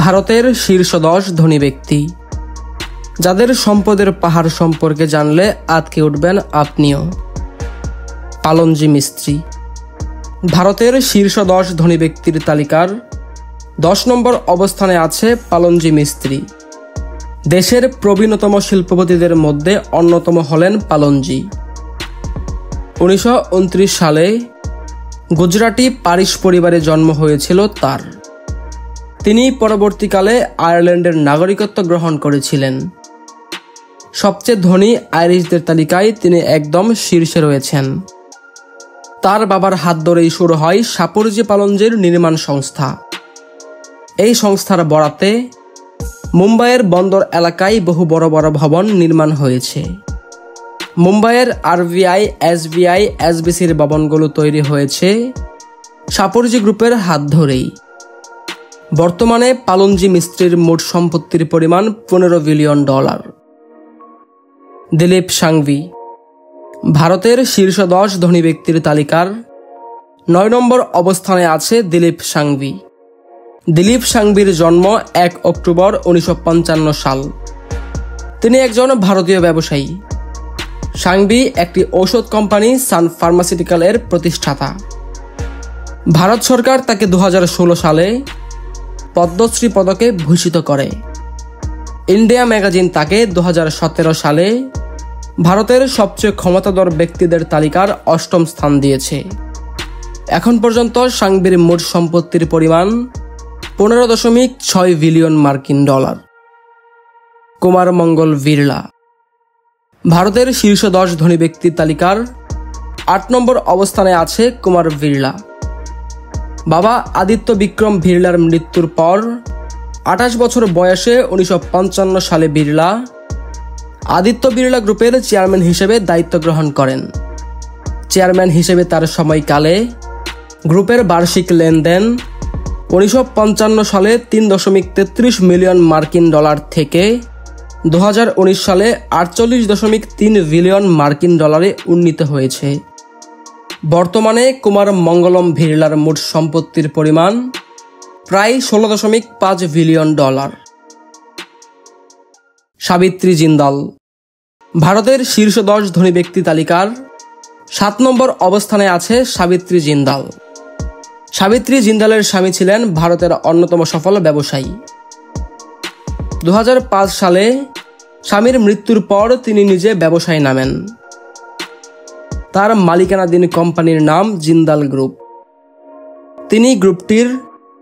ভারতের শীর্ষ 10 ধনী ব্যক্তি যাদের সম্পদের পাহাড় সম্পর্কে জানলে আঁতকে উঠবেন আপনিও। পালনজি মিস্ত্রি। ভারতের শীর্ষ 10 ধনী ব্যক্তির তালিকার 10 নম্বর অবস্থানে আছে পালনজি মিস্ত্রি। দেশের প্রবীণতম শিল্পপতিদের মধ্যে অন্যতম হলেন পালনজি। 1929 সালে গুজরাটি পারিশ পরিবারে জন্ম হয়েছিল তার। তিনি পরবর্তীকালে আয়ারল্যান্ডের নাগরিকত্ব গ্রহণ করেছিলেন। সবচেয়ে ধনী আইরিশদের তালিকায় তিনি একদম শীর্ষে রয়েছেন। তার বাবার হাত ধরেই শুরু হয় শাপুরজি পালনজির নির্মাণ সংস্থা। এই সংস্থার বরাতে মুম্বাইয়ের বন্দর এলাকায় বহু বড় বড় ভবন নির্মাণ হয়েছে। মুম্বাইয়ের আরবিআই, এসবিআই, এসবিসির ভবনগুলো তৈরি হয়েছে শাপুরজি গ্রুপের হাত ধরেই। বর্তমানে পালনজি মিস্ত্রির মোট সম্পত্তির পরিমাণ $15 বিলিয়ন। দিলীপ সাংভি। ভারতের শীর্ষ 10 ধনী ব্যক্তির তালিকার 9 নম্বর অবস্থানে আছে দিলীপ সাংভি। দিলীপ সাংভির জন্ম 1 অক্টোবর 1955 সাল। তিনি একজন ভারতীয় ব্যবসায়ী। সাংভি একটি ঔষধ কোম্পানি সান ফার্মাসিউটিক্যাল-এর প্রতিষ্ঠাতা। ভারত সরকার তাকে 2016 সালে পদ্মশ্রী পদকে ভূষিত করে। ইন্ডিয়া ম্যাগাজিন তাকে 2017 সালে ভারতের সবচেয়ে ক্ষমতাধর ব্যক্তিদের তালিকার 8ম স্থান দিয়েছে। এখন পর্যন্ত সাংভির মোট সম্পত্তির পরিমাণ $15.6 বিলিয়ন। কুমার মঙ্গল বিড়লা। ভারতের শীর্ষ 10 ধনী ব্যক্তির তালিকার 8 নম্বর অবস্থানে আছে কুমার বিড়লা। বাবা আদিত্য বিক্রম বিড়লার মৃত্যুর পর 28 বছর বয়সে 1955 সালে বিড়লা আদিত্য বিড়লা গ্রুপের চেয়ারম্যান হিসেবে দায়িত্ব গ্রহণ করেন। চেয়ারম্যান হিসেবে তার সময়কালে গ্রুপের বার্ষিক লেনদেন 1955 সালে $3.33 মিলিয়ন থেকে 2019 সালে $48.3 বিলিয়ন উন্নীত হয়েছে। বর্তমানে কুমার মঙ্গলম বিড়লার মোট সম্পত্তির পরিমাণ প্রায় $16.5 বিলিয়ন। সাবিত্রী জিন্দাল। ভারতের শীর্ষ 10 ধনী ব্যক্তি তালিকার 7 নম্বর অবস্থানে আছে সাবিত্রী জিন্দাল। সাবিত্রী জিন্দালের স্বামী ছিলেন ভারতের অন্যতম সফল ব্যবসায়ী। 2005 সালে স্বামীর মৃত্যুর পর তিনি নিজে ব্যবসায় নামেন। তার মালিকানাধীন কোম্পানির নাম জিন্দাল গ্রুপ। তিনি গ্রুপটির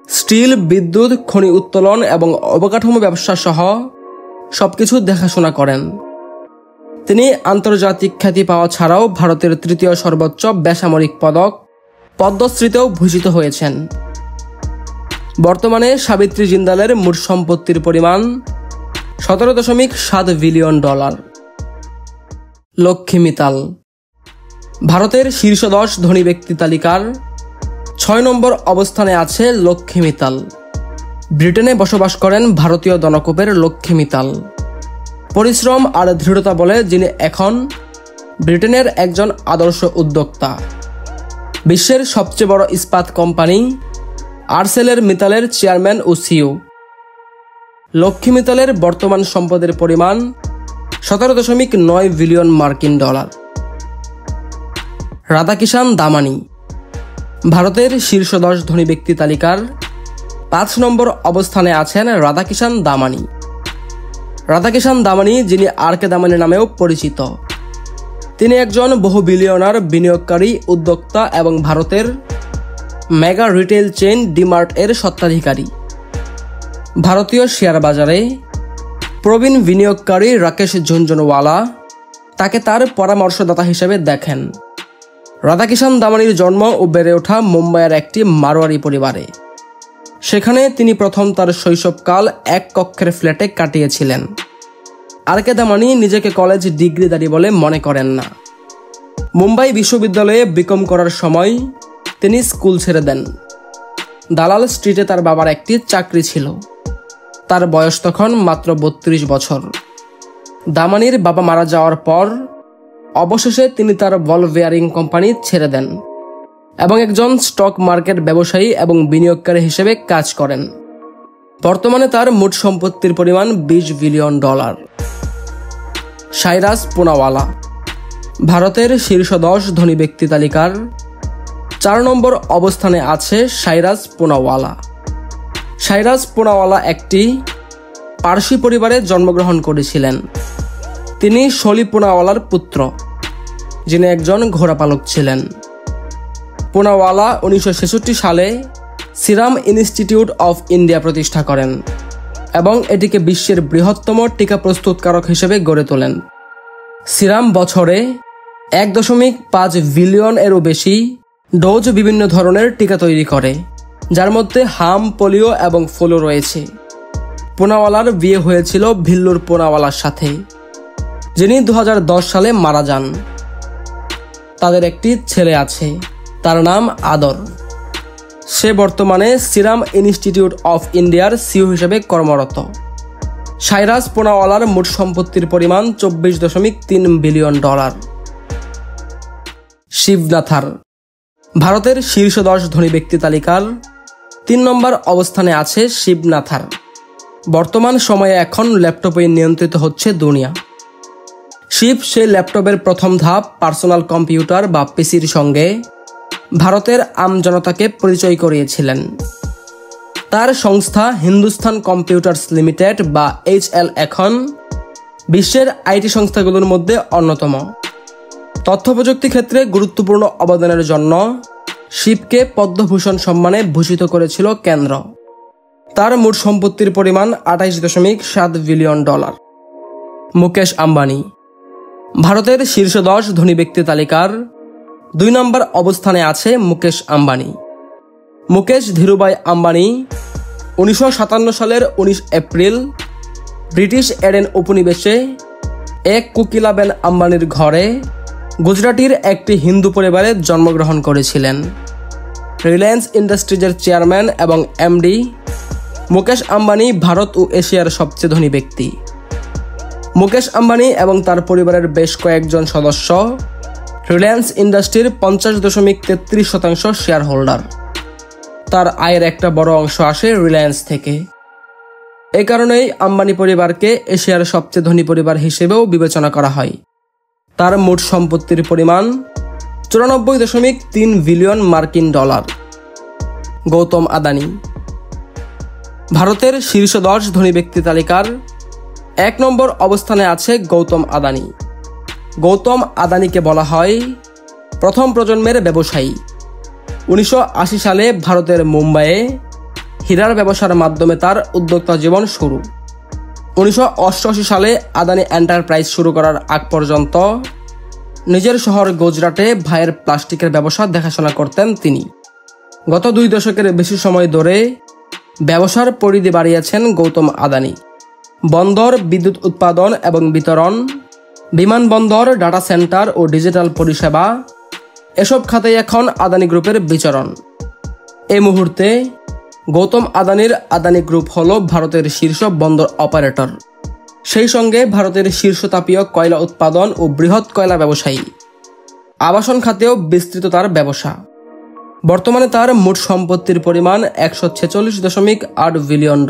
স্টিল, বিদ্যুৎ, খনি উত্তোলন এবং অবকাঠামো ব্যবসা সহ সবকিছু দেখাশোনা করেন। তিনি আন্তর্জাতিক খ্যাতি পাওয়া ছাড়াও ভারতের 3য় সর্বোচ্চ বেসামরিক পদক পদ্মশ্রীতেও ভূষিত হয়েছেন। বর্তমানে সাবিত্রী জিন্দালের মোট সম্পত্তির পরিমাণ $17.7 বিলিয়ন। লক্ষ্মী মিত্তাল। ভারতের শীর্ষ 10 ধনী ব্যক্তি তালিকার 6 নম্বর অবস্থানে আছে লক্ষ্মী মিত্তাল। ব্রিটেনে বসবাস করেন ভারতীয় ধনকুবের লক্ষ্মী মিত্তাল। পরিশ্রম আর দৃঢ়তা বলে যিনি এখন ব্রিটেনের একজন আদর্শ উদ্যোক্তা। বিশ্বের সবচেয়ে বড় ইস্পাত কোম্পানি আর্সেলের মিত্তালের চেয়ারম্যান ও সিইও। লক্ষ্মী মিত্তালের বর্তমান সম্পদের পরিমাণ $17.9 বিলিয়ন। রাধাকিষান দামানি। ভারতের শীর্ষ 10 ধনী ব্যক্তি তালিকার 5 নম্বর অবস্থানে আছেন রাধাকিষান দামানি। রাধাকিষান দামানি, যিনি আর.কে. দামানি নামেও পরিচিত, তিনি একজন বহু বিলিয়নার বিনিয়োগকারী, উদ্যোক্তা এবং ভারতের মেগা রিটেল চেইন ডিমার্ট এর স্বত্বাধিকারী। ভারতীয় শেয়ার বাজারে প্রবীণ বিনিয়োগকারী রাকেশ ঝুনঝুনওয়ালা তাকে তার পরামর্শদাতা হিসেবে দেখেন। রাধাকিষান দামানির জন্ম ও বেড়ে ওঠা মুম্বাইয়ের একটি মারোয়ারি পরিবারে। সেখানে তিনি প্রথম তার শৈশবকাল এক কক্ষের ফ্ল্যাটে কাটিয়েছিলেন। আর.কে. দামানি নিজেকে কলেজ ডিগ্রিধারী বলে মনে করেন না। মুম্বাই বিশ্ববিদ্যালয়ে বিকম করার সময় তিনি স্কুল ছেড়ে দেন। দালাল স্ট্রিটে তার বাবার একটি চাকরি ছিল। তার বয়স তখন মাত্র 32 বছর। দামানির বাবা মারা যাওয়ার পর অবশেষে তিনি তার বল বেয়ারিং কোম্পানি ছেড়ে দেন এবং একজন স্টক মার্কেট ব্যবসায়ী এবং বিনিয়োগকারী হিসেবে কাজ করেন। বর্তমানে তার মোট সম্পত্তির পরিমাণ $20 বিলিয়ন। সাইরাস পুনাওয়ালা ভারতের শীর্ষ 10 ধনী ব্যক্তি তালিকার 4 নম্বর অবস্থানে আছে সাইরাস পুনাওয়ালা। সাইরাস পুনাওয়ালা একটি পার্সি পরিবারে জন্মগ্রহণ করেছিলেন। তিনি শলি পুনাওয়ালার পুত্র, যিনি একজন ঘোড়াপালক ছিলেন। পুনাওয়ালা 1966 সালে সিরাম ইনস্টিটিউট অফ ইন্ডিয়া প্রতিষ্ঠা করেন এবং এটিকে বিশ্বের বৃহত্তম টিকা প্রস্তুতকারক হিসেবে গড়ে তোলেন। সিরাম বছরে 1.5 বিলিয়ন এরও বেশি ডোজ বিভিন্ন ধরনের টিকা তৈরি করে, যার মধ্যে হাম, পোলিও এবং ফ্লু রয়েছে। পুনাওয়ালার বিয়ে হয়েছিল ভিল্লুর পুনাওয়ালার সাথে, যিনি 2010 সালে মারা যান। তাদের একটি ছেলে আছে, তার নাম আদর। সে বর্তমানে সিরাম ইনস্টিটিউট অফ ইন্ডিয়ার সিইও হিসেবে কর্মরত। সাইরাস পুনাওয়ালার মোট সম্পত্তির পরিমাণ $24.3 বিলিয়ন। শিবনাথার ভারতের শীর্ষ 10 ধনী ব্যক্তি তালিকার 3 নম্বর অবস্থানে আছে শিবনাথার। বর্তমান সময়ে এখন ল্যাপটপে নিয়ন্ত্রিত হচ্ছে দুনিয়া। শিব সেই ল্যাপটপের প্রথম ধাপ পার্সোনাল কম্পিউটার বা পিসির সঙ্গে ভারতের আমজনতাকে পরিচয় করিয়েছিলেন। তার সংস্থা হিন্দুস্তান কম্পিউটার্স লিমিটেড বা HL এখন বিশ্বের আইটি সংস্থাগুলোর মধ্যে অন্যতম। তথ্য প্রযুক্তি ক্ষেত্রে গুরুত্বপূর্ণ অবদানের জন্য শিবকে পদ্মভূষণ সম্মানে ভূষিত করেছিল কেন্দ্র। তার মোট সম্পত্তির পরিমাণ $28.7 বিলিয়ন। মুকেশ আম্বানি ভারতের শীর্ষ 10 ধনী ব্যক্তি তালিকার 2 নম্বর অবস্থানে আছে মুকেশ আম্বানি। মুকেশ ধীরুভাই আম্বানি 1957 সালের 19 এপ্রিল ব্রিটিশ এডেন উপনিবেশে এক কোকিলাবেন আম্বানির ঘরে গুজরাটির একটি হিন্দু পরিবারে জন্মগ্রহণ করেছিলেন। রিলায়েন্স ইন্ডাস্ট্রিজের চেয়ারম্যান এবং এমডি মুকেশ আম্বানি ভারত ও এশিয়ার সবচেয়ে ধনী ব্যক্তি। মুকেশ আম্বানি এবং তার পরিবারের বেশ কয়েকজন সদস্য রিলায়েন্স ইন্ডাস্ট্রির 50.33% শেয়ার হোল্ডার। তার আয়ের একটা বড় অংশ আসে রিলায়েন্স থেকে। এ কারণেই আম্বানি পরিবারকে এশিয়ার সবচেয়ে ধনী পরিবার হিসেবেও বিবেচনা করা হয়। তার মোট সম্পত্তির পরিমাণ $94.3 বিলিয়ন। গৌতম আদানি ভারতের শীর্ষ 10 ধনী ব্যক্তি তালিকার 1 নম্বর অবস্থানে আছে গৌতম আদানি। গৌতম আদানিকে বলা হয় প্রথম প্রজন্মের ব্যবসায়ী। 1980 সালে ভারতের মুম্বাইয়ে হীরার ব্যবসার মাধ্যমে তার উদ্যোক্তা জীবন শুরু। 1988 সালে আদানি এন্টারপ্রাইজ শুরু করার আগ পর্যন্ত নিজের শহর গুজরাটে ভাইয়ের প্লাস্টিকের ব্যবসা দেখাশোনা করতেন তিনি। গত 2 দশকের বেশি সময় ধরে ব্যবসার পরিধি বাড়িয়েছেন গৌতম আদানি। বন্দর, বিদ্যুৎ উৎপাদন এবং বিতরণ, বিমানবন্দর, ডাটা সেন্টার ও ডিজিটাল পরিষেবা, এসব খাতেই এখন আদানি গ্রুপের বিচরণ। এই মুহূর্তে গৌতম আদানির আদানি গ্রুপ হল ভারতের শীর্ষ বন্দর অপারেটর, সেই সঙ্গে ভারতের শীর্ষ তাপীয় কয়লা উৎপাদন ও বৃহৎ কয়লা ব্যবসায়ী। আবাসন খাতেও বিস্তৃত তার ব্যবসা। বর্তমানে তার মোট সম্পত্তির পরিমাণ $146.8 বিলিয়ন।